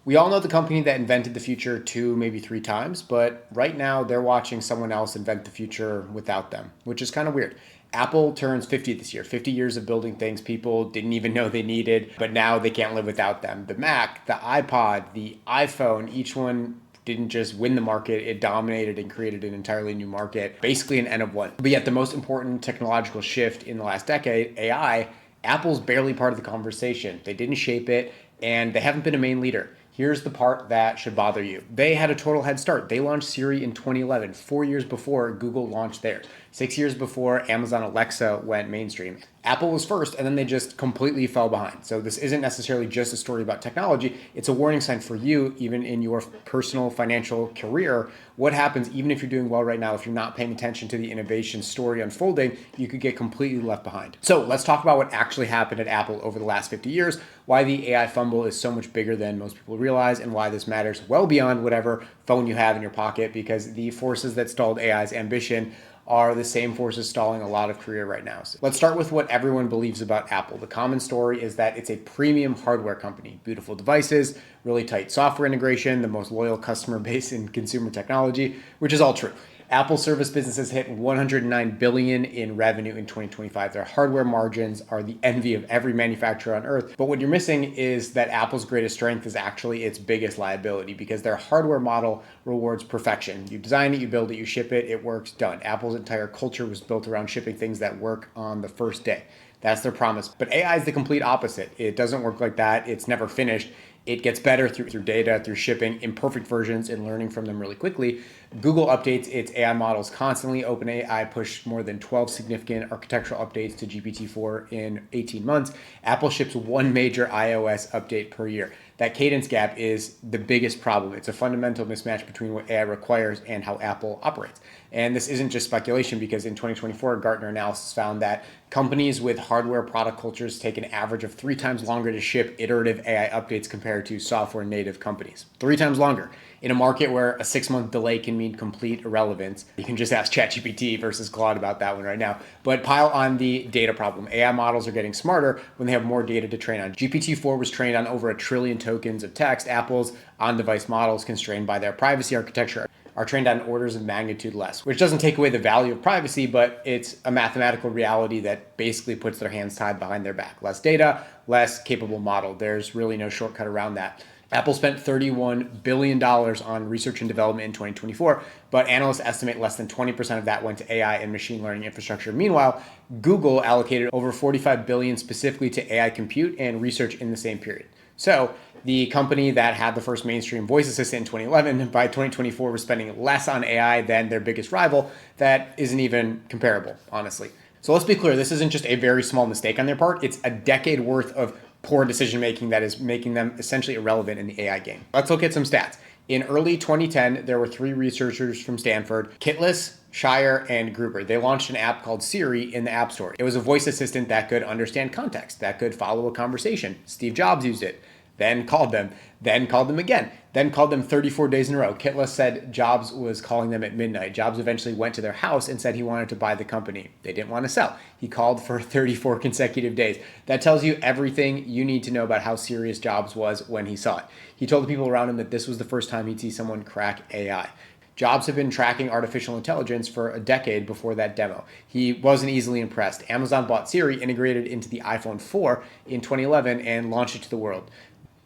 We all know the company that invented the future two, maybe three times, but right now they're watching someone else invent the future without them, which is kind of weird. Apple turns 50 this year, 50 years of building things people didn't even know they needed, but now they can't live without them. The Mac, the iPod, the iPhone, each one didn't just win the market, it dominated and created an entirely new market, basically an N of one. But yet, the most important technological shift in the last decade, AI, Apple's barely part of the conversation. They didn't shape it, and they haven't been a main leader. Here's the part that should bother you. They had a total head start. They launched Siri in 2011, 4 years before Google launched theirs, 6 years before Amazon Alexa went mainstream. Apple was first, and then they just completely fell behind. So this isn't necessarily just a story about technology. It's a warning sign for you, even in your personal financial career. What happens, even if you're doing well right now, if you're not paying attention to the innovation story unfolding, you could get completely left behind. So let's talk about what actually happened at Apple over the last 50 years, why the AI fumble is so much bigger than most people realize, and why this matters well beyond whatever phone you have in your pocket, because the forces that stalled AI's ambition are the same forces stalling a lot of career right now. So let's start with what everyone believes about Apple. The common story is that it's a premium hardware company. Beautiful devices, really tight software integration, the most loyal customer base in consumer technology, which is all true. Apple service businesses hit 109 billion in revenue in 2025. Their hardware margins are the envy of every manufacturer on earth. But what you're missing is that Apple's greatest strength is actually its biggest liability, because their hardware model rewards perfection. You design it, you build it, you ship it, it works, done. Apple's entire culture was built around shipping things that work on the first day. That's their promise. But AI is the complete opposite. It doesn't work like that. It's never finished. It gets better through data, through shipping imperfect versions and learning from them really quickly. Google updates its AI models constantly. OpenAI pushed more than 12 significant architectural updates to GPT-4 in 18 months. Apple ships one major iOS update per year. That cadence gap is the biggest problem. It's a fundamental mismatch between what AI requires and how Apple operates. And this isn't just speculation, because in 2024, Gartner analysis found that companies with hardware product cultures take an average of 3 times longer to ship iterative AI updates compared to software native companies. 3 times longer. In a market where a 6-month delay can mean complete irrelevance, you can just ask ChatGPT versus Claude about that one right now. But pile on the data problem. AI models are getting smarter when they have more data to train on. GPT-4 was trained on over 1 trillion tokens of text. Apple's on-device models, constrained by their privacy architecture, are trained on orders of magnitude less, which doesn't take away the value of privacy, but it's a mathematical reality that basically puts their hands tied behind their back. Less data, less capable model. There's really no shortcut around that. Apple spent $31 billion on research and development in 2024, but analysts estimate less than 20% of that went to AI and machine learning infrastructure. Meanwhile, Google allocated over $45 billion specifically to AI compute and research in the same period. So the company that had the first mainstream voice assistant in 2011, by 2024 was spending less on AI than their biggest rival. That isn't even comparable, honestly. So let's be clear, this isn't just a very small mistake on their part. It's a decade worth of poor decision making that is making them essentially irrelevant in the AI game. Let's look at some stats. In early 2010, there were 3 researchers from Stanford, Kittless, Shire, and Gruber. They launched an app called Siri in the App Store. It was a voice assistant that could understand context, that could follow a conversation. Steve Jobs used it, then called them again, then called them 34 days in a row. Kittless said Jobs was calling them at midnight. Jobs eventually went to their house and said he wanted to buy the company. They didn't want to sell. He called for 34 consecutive days. That tells you everything you need to know about how serious Jobs was when he saw it. He told the people around him that this was the first time he'd see someone crack AI. Jobs had been tracking artificial intelligence for a decade before that demo. He wasn't easily impressed. Amazon bought Siri, integrated into the iPhone 4 in 2011, and launched it to the world.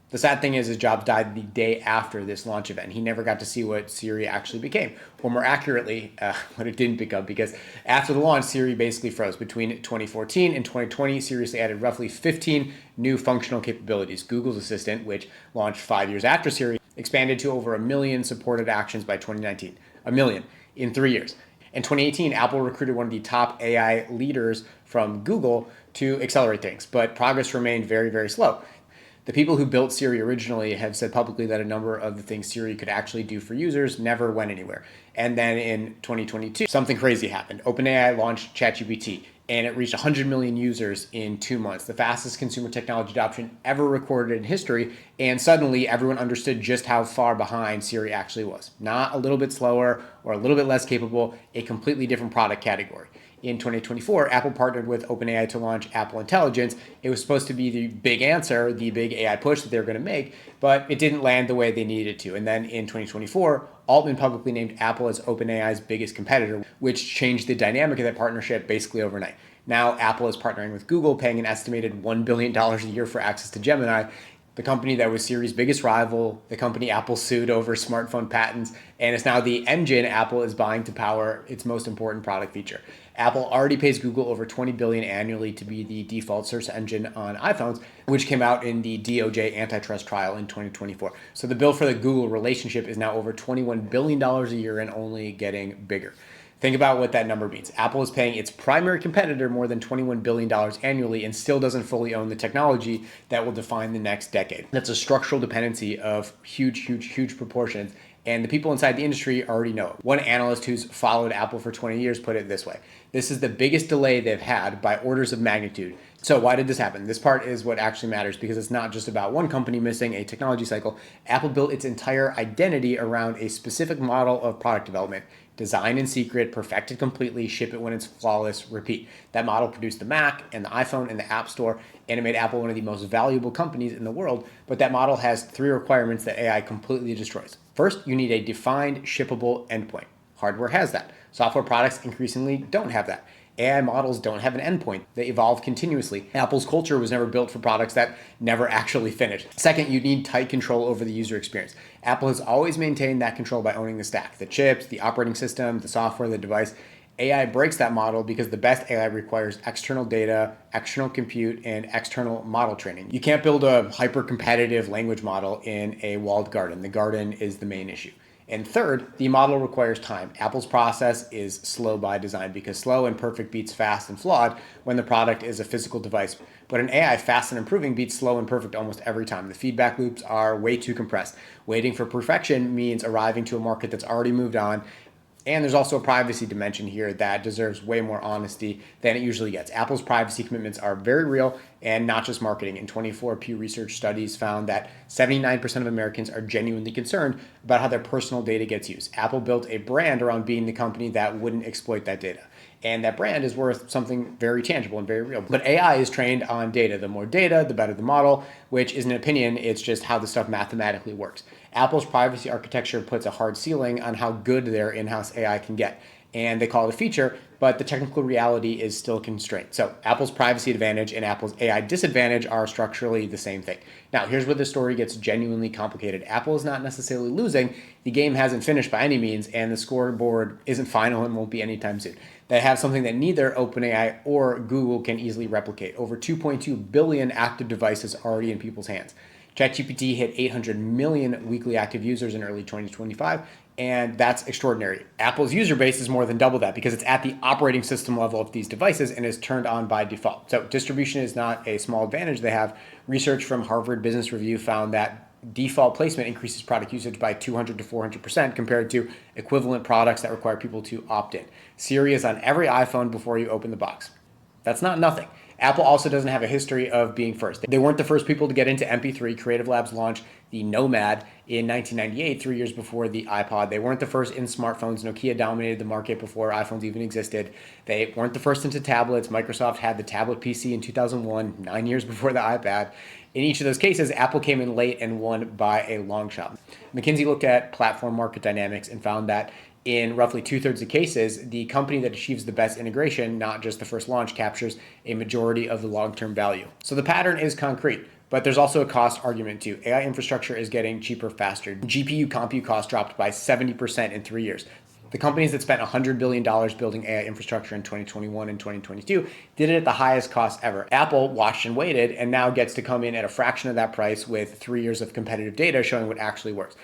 The sad thing is Jobs died the day after this launch event. He never got to see what Siri actually became, or more accurately, what it didn't become, because after the launch, Siri basically froze. Between 2014 and 2020, Siri added roughly 15 new functional capabilities. Google's Assistant, which launched 5 years after Siri, expanded to over 1 million supported actions by 2019. 1 million in 3 years. In 2018, Apple recruited one of the top AI leaders from Google to accelerate things, but progress remained very, very slow. The people who built Siri originally have said publicly that a number of the things Siri could actually do for users never went anywhere. And then in 2022, something crazy happened. OpenAI launched ChatGPT, and it reached 100 million users in 2 months, the fastest consumer technology adoption ever recorded in history. And suddenly everyone understood just how far behind Siri actually was. Not a little bit slower or a little bit less capable, a completely different product category. in 2024, Apple partnered with OpenAI to launch Apple Intelligence. It was supposed to be the big answer, the big AI push that they were going to make, but it didn't land the way they needed it to. And then in 2024, Altman publicly named Apple as OpenAI's biggest competitor, which changed the dynamic of that partnership basically overnight. Now Apple is partnering with Google, paying an estimated $1 billion a year for access to Gemini, the company that was Siri's biggest rival, the company Apple sued over smartphone patents, and it's now the engine Apple is buying to power its most important product feature. Apple already pays Google over $20 billion annually to be the default search engine on iPhones, which came out in the DOJ antitrust trial in 2024. So the bill for the Google relationship is now over $21 billion a year and only getting bigger. Think about what that number means. Apple is paying its primary competitor more than $21 billion annually and still doesn't fully own the technology that will define the next decade. That's a structural dependency of huge proportions. And the people inside the industry already know it. One analyst who's followed Apple for 20 years put it this way: this is the biggest delay they've had by orders of magnitude. So why did this happen? This part is what actually matters, because it's not just about one company missing a technology cycle. Apple built its entire identity around a specific model of product development. Design in secret, perfected completely, ship it when it's flawless, repeat. That model produced the Mac and the iPhone and the App Store, and it made Apple one of the most valuable companies in the world. But that model has 3 requirements that AI completely destroys. First, you need a defined, shippable endpoint. Hardware has that. Software products increasingly don't have that. AI models don't have an endpoint. They evolve continuously. Apple's culture was never built for products that never actually finished. Second, you need tight control over the user experience. Apple has always maintained that control by owning the stack, the chips, the operating system, the software, the device. AI breaks that model because the best AI requires external data, external compute, and external model training. You can't build a hyper-competitive language model in a walled garden. The garden is the main issue. And third, the model requires time. Apple's process is slow by design because slow and perfect beats fast and flawed when the product is a physical device. But an AI fast and improving beats slow and perfect almost every time. The feedback loops are way too compressed. Waiting for perfection means arriving to a market that's already moved on. And there's also a privacy dimension here that deserves way more honesty than it usually gets. Apple's privacy commitments are very real and not just marketing. In 24 Pew Research studies found that 79% of Americans are genuinely concerned about how their personal data gets used. Apple built a brand around being the company that wouldn't exploit that data. And that brand is worth something very tangible and very real. But AI is trained on data. The more data, the better the model, which isn't an opinion. It's just how the stuff mathematically works. Apple's privacy architecture puts a hard ceiling on how good their in-house AI can get. And they call it a feature, but the technical reality is still constrained. So Apple's privacy advantage and Apple's AI disadvantage are structurally the same thing. Now, here's where the story gets genuinely complicated. Apple is not necessarily losing. The game hasn't finished by any means, and the scoreboard isn't final and won't be anytime soon. They have something that neither OpenAI or Google can easily replicate. Over 2.2 billion active devices already in people's hands. ChatGPT hit 800 million weekly active users in early 2025, and that's extraordinary. Apple's user base is more than double that because it's at the operating system level of these devices and is turned on by default. So distribution is not a small advantage they have. Research from Harvard Business Review found that default placement increases product usage by 200 to 400% compared to equivalent products that require people to opt in. Siri is on every iPhone before you open the box. That's not nothing. Apple also doesn't have a history of being first. They weren't the first people to get into MP3. Creative Labs launched the Nomad in 1998, 3 years before the iPod. They weren't the first in smartphones. Nokia dominated the market before iPhones even existed. They weren't the first into tablets. Microsoft had the tablet PC in 2001, 9 years before the iPad. In each of those cases, Apple came in late and won by a long shot. McKinsey looked at platform market dynamics and found that in roughly 2/3 of cases, the company that achieves the best integration, not just the first launch, captures a majority of the long-term value. So the pattern is concrete, but there's also a cost argument too. AI infrastructure is getting cheaper faster. GPU compute costs dropped by 70% in 3 years. The companies that spent $100 billion building AI infrastructure in 2021 and 2022 did it at the highest cost ever. Apple watched and waited and now gets to come in at a fraction of that price with 3 years of competitive data showing what actually works.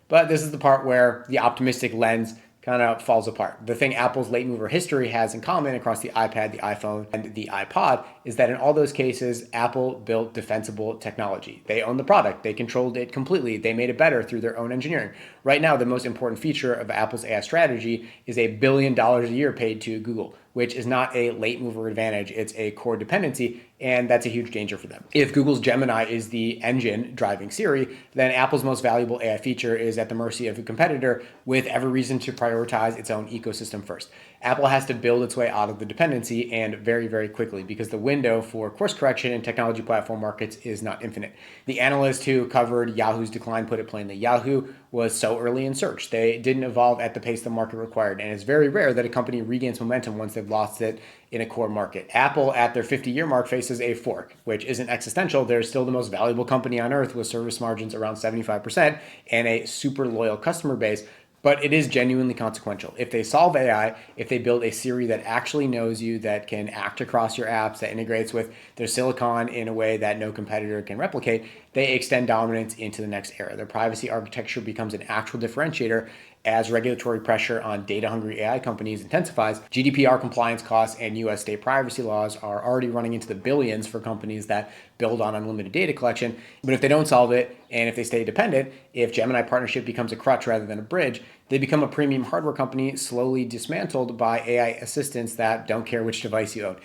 But this is the part where the optimistic lens kind of falls apart. The thing Apple's late mover history has in common across the iPad, the iPhone, and the iPod is that in all those cases, Apple built defensible technology. They owned the product. They controlled it completely. They made it better through their own engineering. Right now, the most important feature of Apple's AI strategy is $1 billion a year paid to Google, which is not a late mover advantage, it's a core dependency, and that's a huge danger for them. If Google's Gemini is the engine driving Siri, then Apple's most valuable AI feature is at the mercy of a competitor with every reason to prioritize its own ecosystem first. Apple has to build its way out of the dependency, and very, very quickly, because the window for course correction in technology platform markets is not infinite. The analyst who covered Yahoo's decline put it plainly. Yahoo was so early in search. They didn't evolve at the pace the market required, and it's very rare that a company regains momentum once they've lost it in a core market. Apple, at their 50-year mark, faces a fork, which isn't existential. They're still the most valuable company on earth with service margins around 75% and a super loyal customer base. But it is genuinely consequential. If they solve AI, if they build a Siri that actually knows you, that can act across your apps, that integrates with their silicon in a way that no competitor can replicate, they extend dominance into the next era. Their privacy architecture becomes an actual differentiator as regulatory pressure on data-hungry AI companies intensifies. GDPR compliance costs and US state privacy laws are already running into the billions for companies that build on unlimited data collection. But if they don't solve it, and if they stay dependent, if Gemini partnership becomes a crutch rather than a bridge, they become a premium hardware company slowly dismantled by AI assistants that don't care which device you own.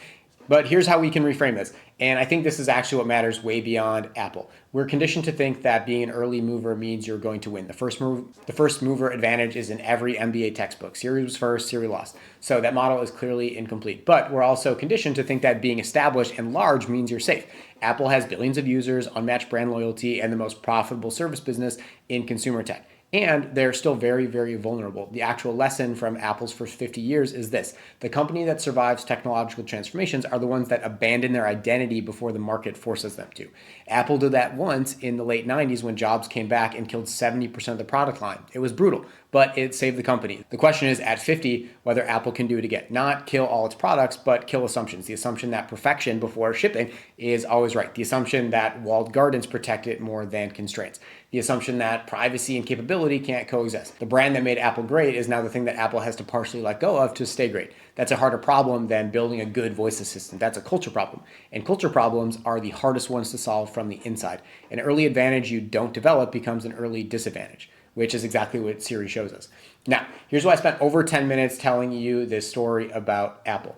But here's how we can reframe this. And I think this is actually what matters way beyond Apple. We're conditioned to think that being an early mover means you're going to win. The first mover advantage is in every MBA textbook. Siri was first, Siri lost. So that model is clearly incomplete. But we're also conditioned to think that being established and large means you're safe. Apple has billions of users, unmatched brand loyalty, and the most profitable service business in consumer tech. And they're still very, very vulnerable. The actual lesson from Apple's first 50 years is this: the company that survives technological transformations are the ones that abandon their identity before the market forces them to. Apple did that once in the late 90s when Jobs came back and killed 70% of the product line. It was brutal, but it saved the company. The question is, at 50, whether Apple can do it again. Not kill all its products, but kill assumptions. The assumption that perfection before shipping is always right. The assumption that walled gardens protect it more than constraints. The assumption that privacy and capability can't coexist. The brand that made Apple great is now the thing that Apple has to partially let go of to stay great. That's a harder problem than building a good voice assistant. That's a culture problem. And culture problems are the hardest ones to solve from the inside. An early advantage you don't develop becomes an early disadvantage, which is exactly what Siri shows us. Now, here's why I spent over 10 minutes telling you this story about Apple.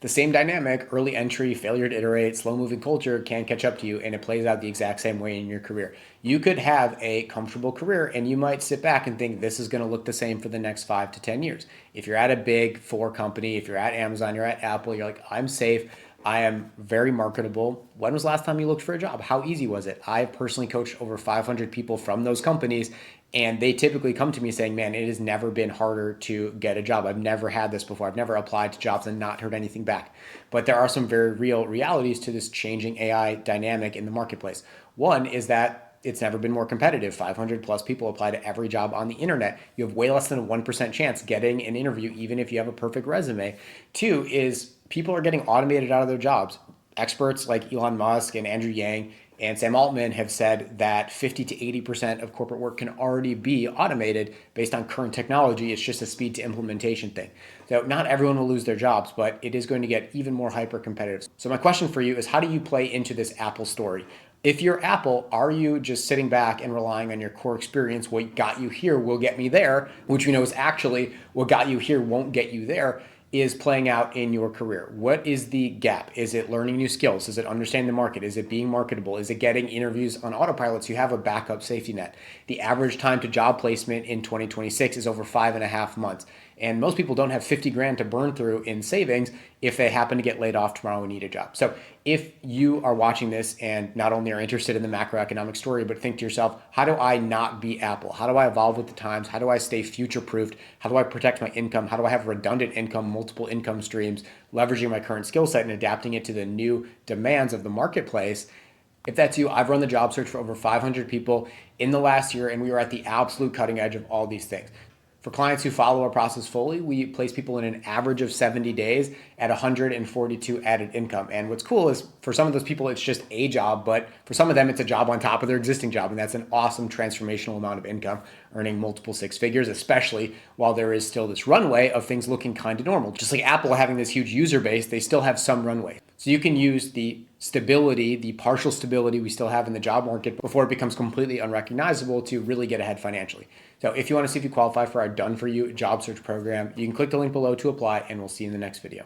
The same dynamic, early entry, failure to iterate, slow-moving culture can catch up to you, and it plays out the exact same way in your career. You could have a comfortable career, and you might sit back and think this is going to look the same for the next 5 to 10 years. If you're at a big four company, if you're at Amazon, you're at Apple, you're like, I'm safe, I am very marketable. When was the last time you looked for a job? How easy was it? I've personally coached over 500 people from those companies, and they typically come to me saying, man, it has never been harder to get a job. I've never had this before. I've never applied to jobs and not heard anything back. But there are some very real realities to this changing AI dynamic in the marketplace. One is that it's never been more competitive. 500 plus people apply to every job on the internet. You have way less than a 1% chance getting an interview, even if you have a perfect resume. Two is people are getting automated out of their jobs. Experts like Elon Musk and Andrew Yang and Sam Altman have said that 50 to 80% of corporate work can already be automated based on current technology. It's just a speed to implementation thing. So not everyone will lose their jobs, but it is going to get even more hyper competitive. So my question for you is, how do you play into this Apple story? If you're Apple, are you just sitting back and relying on your core experience? What got you here will get me there, which we know is actually what got you here won't get you there, is playing out in your career. What is the gap? Is it learning new skills? Is it understanding the market? Is it being marketable? Is it getting interviews on autopilot so you have a backup safety net? The average time to job placement in 2026 is over 5.5 months. And most people don't have 50 grand to burn through in savings if they happen to get laid off tomorrow and need a job. So if you are watching this and not only are interested in the macroeconomic story, but think to yourself, how do I not be Apple? How do I evolve with the times? How do I stay future-proofed? How do I protect my income? How do I have redundant income, multiple income streams, leveraging my current skill set and adapting it to the new demands of the marketplace? If that's you, I've run the job search for over 500 people in the last year, and we are at the absolute cutting edge of all these things. For clients who follow our process fully, we place people in an average of 70 days at 142 added income. And what's cool is for some of those people, it's just a job, but for some of them, it's a job on top of their existing job. And that's an awesome transformational amount of income, earning multiple six figures, especially while there is still this runway of things looking kind of normal. Just like Apple having this huge user base, they still have some runway. So you can use the stability, the partial stability we still have in the job market before it becomes completely unrecognizable to really get ahead financially. So if you want to see if you qualify for our Done For You job search program, you can click the link below to apply, and we'll see you in the next video.